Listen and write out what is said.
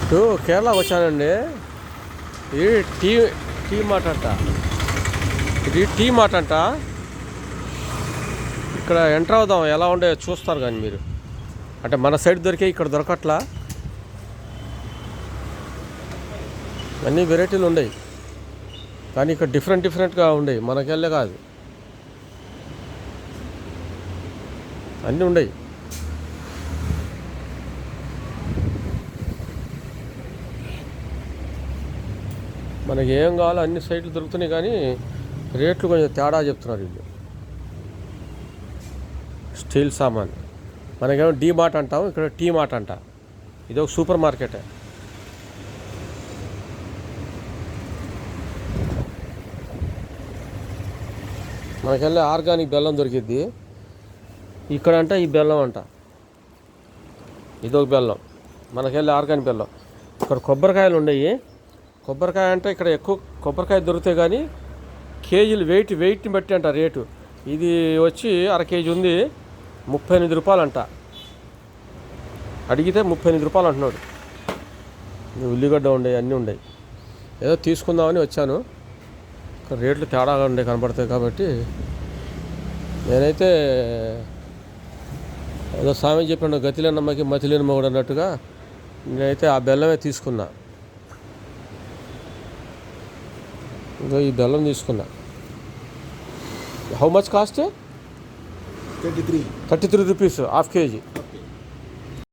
ఇప్పుడు కేరళ వచ్చానండి. ఇది టీ టీ మార్ట్ అంట. ఇది టీ మార్ట్ అంట. ఇక్కడ ఎంటర్ అవుదాం, ఎలా ఉండే చూస్తారు కానీ మీరు. అంటే మన సైడ్ దొరికే ఇక్కడ దొరకట్లా. అన్ని వెరైటీలు ఉన్నాయి కానీ ఇక్కడ డిఫరెంట్గా ఉండేవి, మనకెళ్ళే కాదు, అన్నీ ఉన్నాయి. మనకి ఏం కావాలో అన్ని సైట్లు దొరుకుతున్నాయి కానీ రేట్లు కొంచెం తేడా చెప్తున్నారు వీళ్ళు. స్టీల్ సామాన్ మనకేమో డీ మార్ట్ అంటాం, ఇక్కడ టీ మార్ట్ అంట. ఇది ఒక సూపర్ మార్కెటే. మనకెళ్ళే ఆర్గానిక్ బెల్లం దొరికిద్ది. ఇక్కడ అంట ఈ బెల్లం అంట, ఇదొక బెల్లం. మనకెళ్ళే ఆర్గానిక్ బెల్లం. ఇక్కడ కొబ్బరికాయలు ఉన్నాయి. కొబ్బరికాయ అంటే ఇక్కడ ఎక్కువ కొబ్బరికాయ దొరుకుతాయి కానీ కేజీలు వెయిట్ని బట్టి అంట రేటు. ఇది వచ్చి అర కేజీ ఉంది, 38 రూపాయలు అంట. అడిగితే 38 రూపాయలు అంటున్నాడు. ఉల్లిగడ్డ ఉండే, అన్నీ ఉన్నాయి. ఏదో తీసుకుందామని వచ్చాను. ఇక్కడ రేట్లు తేడాగా ఉండే కనపడతాయి కాబట్టి నేనైతే ఏదో సామె చెప్పాను, గతిలేని అమ్మకి మతిలేని మొగుడు అన్నట్టుగా నేనైతే ఆ బెల్లమే తీసుకున్నా. ఇంకా ఈ బెల్లం తీసుకున్నా. How much cost? 33 33 rupees half KG.